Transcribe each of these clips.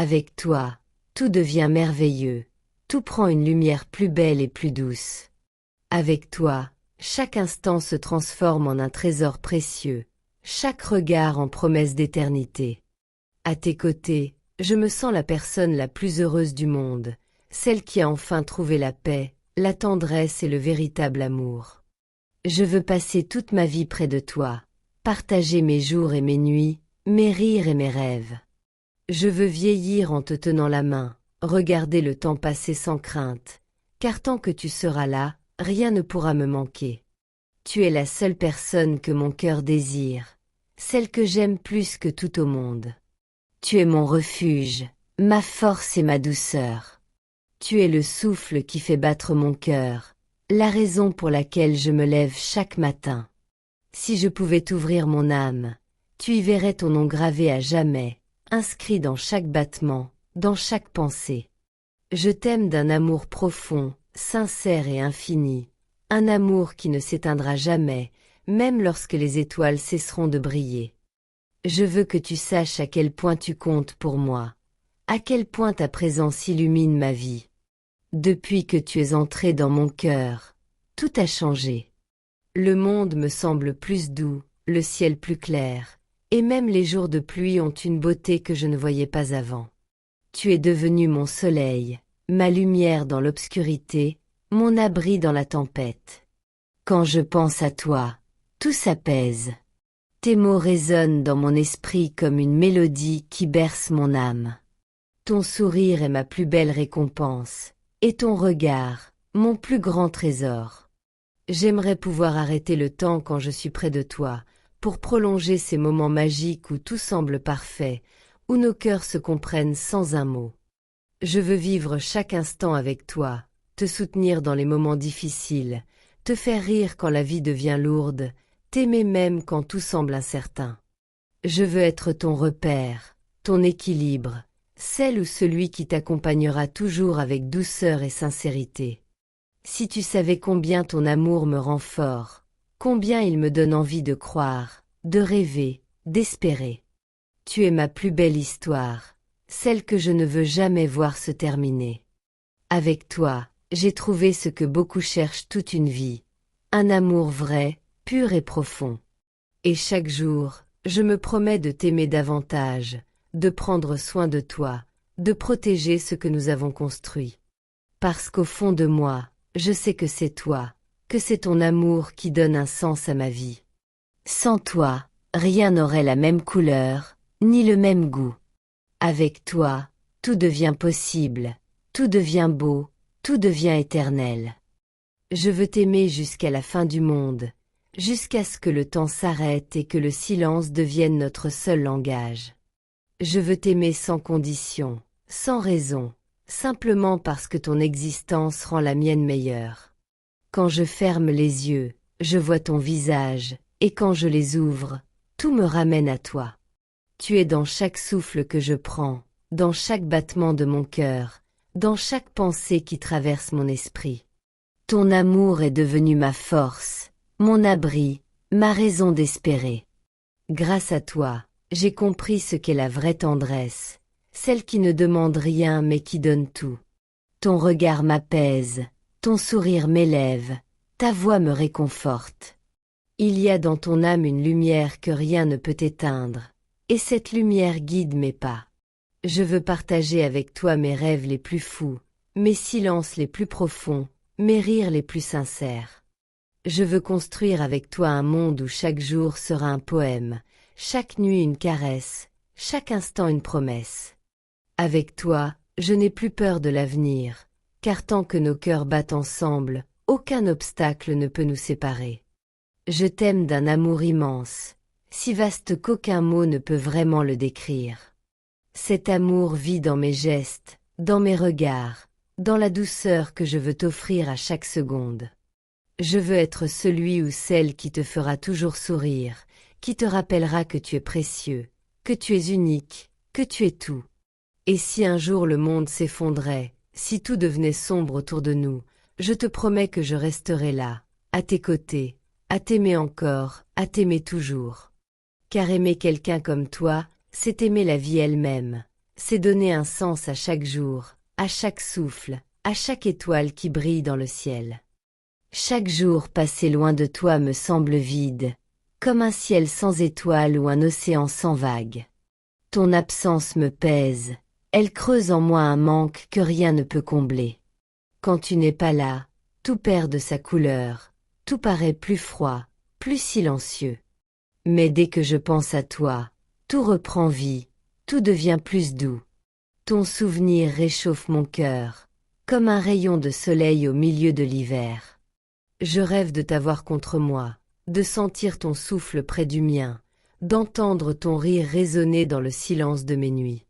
Avec toi, tout devient merveilleux, tout prend une lumière plus belle et plus douce. Avec toi, chaque instant se transforme en un trésor précieux, chaque regard en promesse d'éternité. À tes côtés, je me sens la personne la plus heureuse du monde, celle qui a enfin trouvé la paix, la tendresse et le véritable amour. Je veux passer toute ma vie près de toi, partager mes jours et mes nuits, mes rires et mes rêves. Je veux vieillir en te tenant la main, regarder le temps passer sans crainte, car tant que tu seras là, rien ne pourra me manquer. Tu es la seule personne que mon cœur désire, celle que j'aime plus que tout au monde. Tu es mon refuge, ma force et ma douceur. Tu es le souffle qui fait battre mon cœur, la raison pour laquelle je me lève chaque matin. Si je pouvais t'ouvrir mon âme, tu y verrais ton nom gravé à jamais, inscrit dans chaque battement, dans chaque pensée. Je t'aime d'un amour profond, sincère et infini, un amour qui ne s'éteindra jamais, même lorsque les étoiles cesseront de briller. Je veux que tu saches à quel point tu comptes pour moi, à quel point ta présence illumine ma vie. Depuis que tu es entré dans mon cœur, tout a changé. Le monde me semble plus doux, le ciel plus clair, et même les jours de pluie ont une beauté que je ne voyais pas avant. Tu es devenu mon soleil, ma lumière dans l'obscurité, mon abri dans la tempête. Quand je pense à toi, tout s'apaise. Tes mots résonnent dans mon esprit comme une mélodie qui berce mon âme. Ton sourire est ma plus belle récompense, et ton regard, mon plus grand trésor. J'aimerais pouvoir arrêter le temps quand je suis près de toi, pour prolonger ces moments magiques où tout semble parfait, où nos cœurs se comprennent sans un mot. Je veux vivre chaque instant avec toi, te soutenir dans les moments difficiles, te faire rire quand la vie devient lourde, t'aimer même quand tout semble incertain. Je veux être ton repère, ton équilibre, celle ou celui qui t'accompagnera toujours avec douceur et sincérité. Si tu savais combien ton amour me rend fort, combien il me donne envie de croire, de rêver, d'espérer. Tu es ma plus belle histoire, celle que je ne veux jamais voir se terminer. Avec toi, j'ai trouvé ce que beaucoup cherchent toute une vie, un amour vrai, pur et profond. Et chaque jour, je me promets de t'aimer davantage, de prendre soin de toi, de protéger ce que nous avons construit. Parce qu'au fond de moi, je sais que c'est toi, que c'est ton amour qui donne un sens à ma vie. Sans toi, rien n'aurait la même couleur, ni le même goût. Avec toi, tout devient possible, tout devient beau, tout devient éternel. Je veux t'aimer jusqu'à la fin du monde, jusqu'à ce que le temps s'arrête et que le silence devienne notre seul langage. Je veux t'aimer sans condition, sans raison, simplement parce que ton existence rend la mienne meilleure. Quand je ferme les yeux, je vois ton visage, et quand je les ouvre, tout me ramène à toi. Tu es dans chaque souffle que je prends, dans chaque battement de mon cœur, dans chaque pensée qui traverse mon esprit. Ton amour est devenu ma force, mon abri, ma raison d'espérer. Grâce à toi, j'ai compris ce qu'est la vraie tendresse, celle qui ne demande rien mais qui donne tout. Ton regard m'apaise, ton sourire m'élève, ta voix me réconforte. Il y a dans ton âme une lumière que rien ne peut éteindre, et cette lumière guide mes pas. Je veux partager avec toi mes rêves les plus fous, mes silences les plus profonds, mes rires les plus sincères. Je veux construire avec toi un monde où chaque jour sera un poème, chaque nuit une caresse, chaque instant une promesse. Avec toi, je n'ai plus peur de l'avenir, car tant que nos cœurs battent ensemble, aucun obstacle ne peut nous séparer. Je t'aime d'un amour immense, si vaste qu'aucun mot ne peut vraiment le décrire. Cet amour vit dans mes gestes, dans mes regards, dans la douceur que je veux t'offrir à chaque seconde. Je veux être celui ou celle qui te fera toujours sourire, qui te rappellera que tu es précieux, que tu es unique, que tu es tout. Et si un jour le monde s'effondrait, si tout devenait sombre autour de nous, je te promets que je resterai là, à tes côtés, à t'aimer encore, à t'aimer toujours. Car aimer quelqu'un comme toi, c'est aimer la vie elle-même, c'est donner un sens à chaque jour, à chaque souffle, à chaque étoile qui brille dans le ciel. Chaque jour passé loin de toi me semble vide, comme un ciel sans étoiles ou un océan sans vagues. Ton absence me pèse, elle creuse en moi un manque que rien ne peut combler. Quand tu n'es pas là, tout perd de sa couleur, tout paraît plus froid, plus silencieux. Mais dès que je pense à toi, tout reprend vie, tout devient plus doux. Ton souvenir réchauffe mon cœur, comme un rayon de soleil au milieu de l'hiver. Je rêve de t'avoir contre moi, de sentir ton souffle près du mien, d'entendre ton rire résonner dans le silence de mes nuits.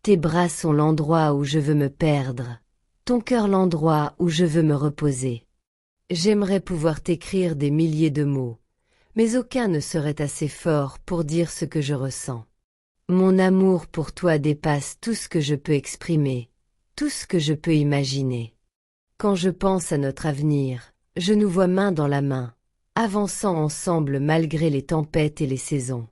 Tes bras sont l'endroit où je veux me perdre, ton cœur l'endroit où je veux me reposer. J'aimerais pouvoir t'écrire des milliers de mots, mais aucun ne serait assez fort pour dire ce que je ressens. Mon amour pour toi dépasse tout ce que je peux exprimer, tout ce que je peux imaginer. Quand je pense à notre avenir, je nous vois main dans la main, avançant ensemble malgré les tempêtes et les saisons.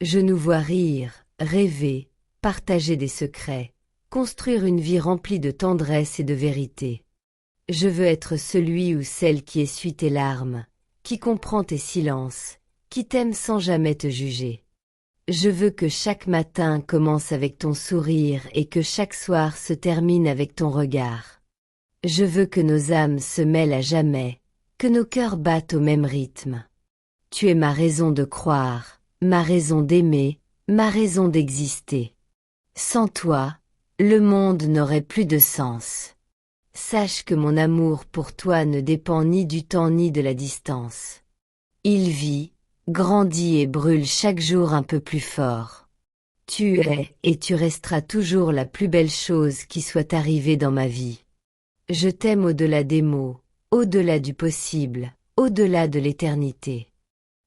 Je nous vois rire, rêver, partager des secrets, construire une vie remplie de tendresse et de vérité. Je veux être celui ou celle qui essuie tes larmes, qui comprend tes silences, qui t'aime sans jamais te juger. Je veux que chaque matin commence avec ton sourire et que chaque soir se termine avec ton regard. Je veux que nos âmes se mêlent à jamais, que nos cœurs battent au même rythme. Tu es ma raison de croire, ma raison d'aimer, ma raison d'exister. Sans toi, le monde n'aurait plus de sens. Sache que mon amour pour toi ne dépend ni du temps ni de la distance. Il vit, grandit et brûle chaque jour un peu plus fort. Tu es et tu resteras toujours la plus belle chose qui soit arrivée dans ma vie. Je t'aime au-delà des mots, au-delà du possible, au-delà de l'éternité.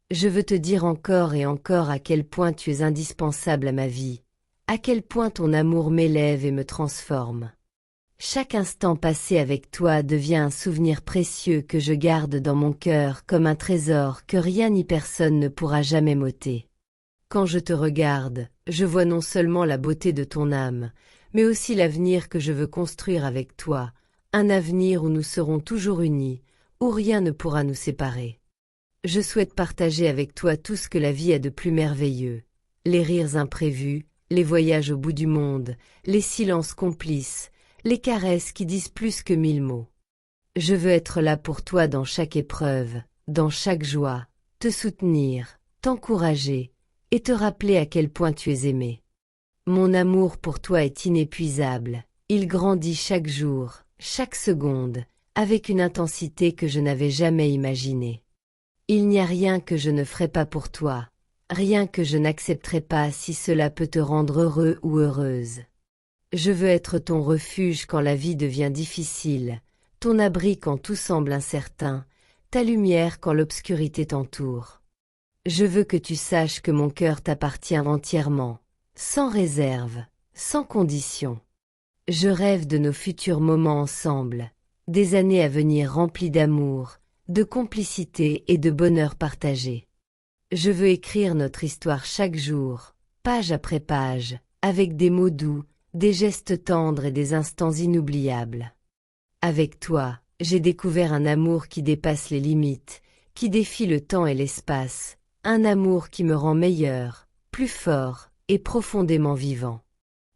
Je veux te dire encore et encore à quel point tu es indispensable à ma vie, à quel point ton amour m'élève et me transforme. Chaque instant passé avec toi devient un souvenir précieux que je garde dans mon cœur comme un trésor que rien ni personne ne pourra jamais m'ôter. Quand je te regarde, je vois non seulement la beauté de ton âme, mais aussi l'avenir que je veux construire avec toi, un avenir où nous serons toujours unis, où rien ne pourra nous séparer. Je souhaite partager avec toi tout ce que la vie a de plus merveilleux, les rires imprévus, les voyages au bout du monde, les silences complices, les caresses qui disent plus que 1000 mots. Je veux être là pour toi dans chaque épreuve, dans chaque joie, te soutenir, t'encourager, et te rappeler à quel point tu es aimé. Mon amour pour toi est inépuisable, il grandit chaque jour, chaque seconde, avec une intensité que je n'avais jamais imaginée. Il n'y a rien que je ne ferai pas pour toi, rien que je n'accepterai pas si cela peut te rendre heureux ou heureuse. Je veux être ton refuge quand la vie devient difficile, ton abri quand tout semble incertain, ta lumière quand l'obscurité t'entoure. Je veux que tu saches que mon cœur t'appartient entièrement, sans réserve, sans condition. Je rêve de nos futurs moments ensemble, des années à venir remplies d'amour, de complicité et de bonheur partagé. Je veux écrire notre histoire chaque jour, page après page, avec des mots doux, des gestes tendres et des instants inoubliables. Avec toi, j'ai découvert un amour qui dépasse les limites, qui défie le temps et l'espace, un amour qui me rend meilleur, plus fort et profondément vivant.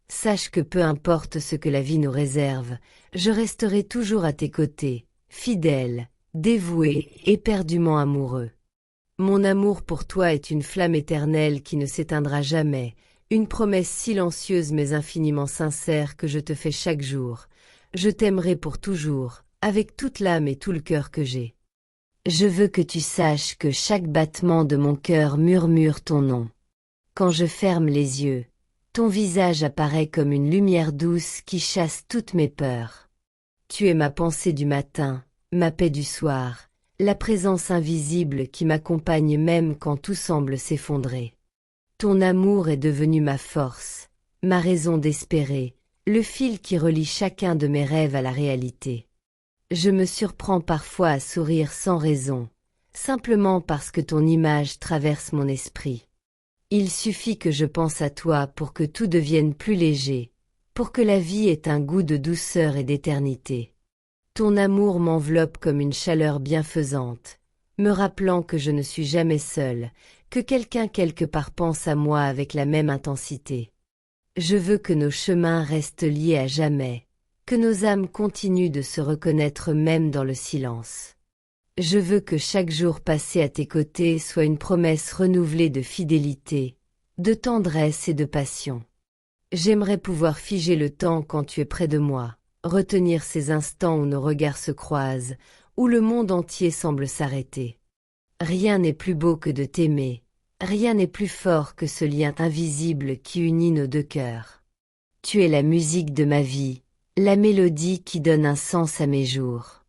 Sache que peu importe ce que la vie nous réserve, je resterai toujours à tes côtés, fidèle, dévoué, éperdument amoureux. Mon amour pour toi est une flamme éternelle qui ne s'éteindra jamais, une promesse silencieuse mais infiniment sincère que je te fais chaque jour. Je t'aimerai pour toujours, avec toute l'âme et tout le cœur que j'ai. Je veux que tu saches que chaque battement de mon cœur murmure ton nom. Quand je ferme les yeux, ton visage apparaît comme une lumière douce qui chasse toutes mes peurs. Tu es ma pensée du matin, ma paix du soir, la présence invisible qui m'accompagne même quand tout semble s'effondrer. Ton amour est devenu ma force, ma raison d'espérer, le fil qui relie chacun de mes rêves à la réalité. Je me surprends parfois à sourire sans raison, simplement parce que ton image traverse mon esprit. Il suffit que je pense à toi pour que tout devienne plus léger, pour que la vie ait un goût de douceur et d'éternité. Ton amour m'enveloppe comme une chaleur bienfaisante, me rappelant que je ne suis jamais seule, que quelqu'un quelque part pense à moi avec la même intensité. Je veux que nos chemins restent liés à jamais, que nos âmes continuent de se reconnaître même dans le silence. Je veux que chaque jour passé à tes côtés soit une promesse renouvelée de fidélité, de tendresse et de passion. J'aimerais pouvoir figer le temps quand tu es près de moi, retenir ces instants où nos regards se croisent, où le monde entier semble s'arrêter. Rien n'est plus beau que de t'aimer, rien n'est plus fort que ce lien invisible qui unit nos deux cœurs. Tu es la musique de ma vie, la mélodie qui donne un sens à mes jours.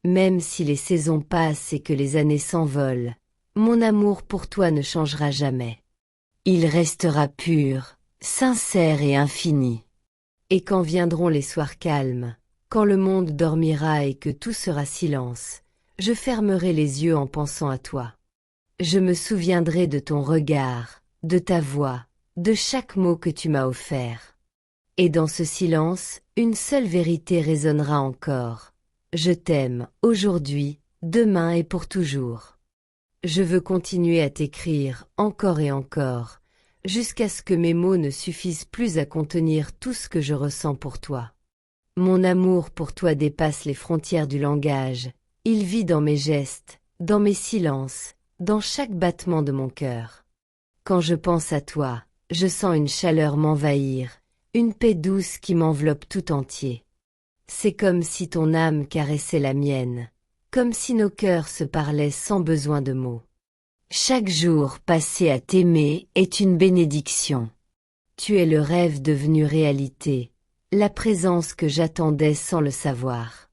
Même si les saisons passent et que les années s'envolent, mon amour pour toi ne changera jamais. Il restera pur, sincère et infini. Et quand viendront les soirs calmes, quand le monde dormira et que tout sera silence, je fermerai les yeux en pensant à toi. Je me souviendrai de ton regard, de ta voix, de chaque mot que tu m'as offert. Et dans ce silence, une seule vérité résonnera encore. Je t'aime, aujourd'hui, demain et pour toujours. Je veux continuer à t'écrire, encore et encore, jusqu'à ce que mes mots ne suffisent plus à contenir tout ce que je ressens pour toi. Mon amour pour toi dépasse les frontières du langage, il vit dans mes gestes, dans mes silences, dans chaque battement de mon cœur. Quand je pense à toi, je sens une chaleur m'envahir, une paix douce qui m'enveloppe tout entier. C'est comme si ton âme caressait la mienne, comme si nos cœurs se parlaient sans besoin de mots. Chaque jour passé à t'aimer est une bénédiction. Tu es le rêve devenu réalité, la présence que j'attendais sans le savoir.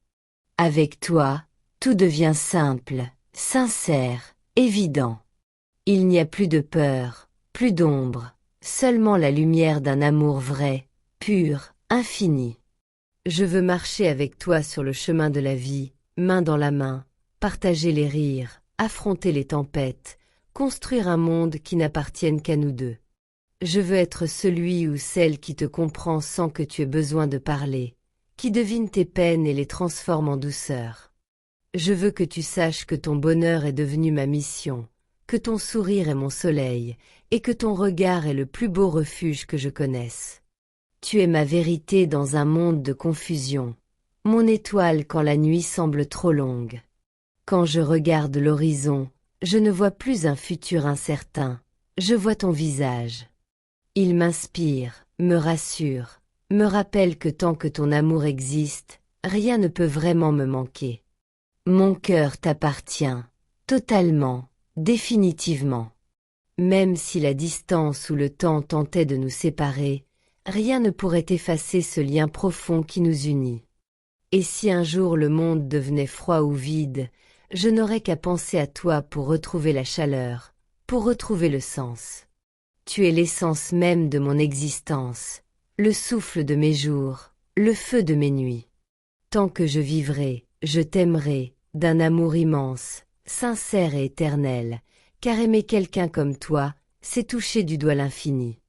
Avec toi, tout devient simple, sincère, évident. Il n'y a plus de peur, plus d'ombre, seulement la lumière d'un amour vrai, pur, infini. Je veux marcher avec toi sur le chemin de la vie, main dans la main, partager les rires, affronter les tempêtes, construire un monde qui n'appartienne qu'à nous deux. Je veux être celui ou celle qui te comprend sans que tu aies besoin de parler, qui devine tes peines et les transforme en douceur. Je veux que tu saches que ton bonheur est devenu ma mission, que ton sourire est mon soleil, et que ton regard est le plus beau refuge que je connaisse. Tu es ma vérité dans un monde de confusion, mon étoile quand la nuit semble trop longue. Quand je regarde l'horizon, je ne vois plus un futur incertain, je vois ton visage. Il m'inspire, me rassure, me rappelle que tant que ton amour existe, rien ne peut vraiment me manquer. Mon cœur t'appartient, totalement, définitivement. Même si la distance ou le temps tentaient de nous séparer, rien ne pourrait effacer ce lien profond qui nous unit. Et si un jour le monde devenait froid ou vide, je n'aurais qu'à penser à toi pour retrouver la chaleur, pour retrouver le sens. Tu es l'essence même de mon existence, le souffle de mes jours, le feu de mes nuits. Tant que je vivrai, je t'aimerai, d'un amour immense, sincère et éternel, car aimer quelqu'un comme toi, c'est toucher du doigt l'infini.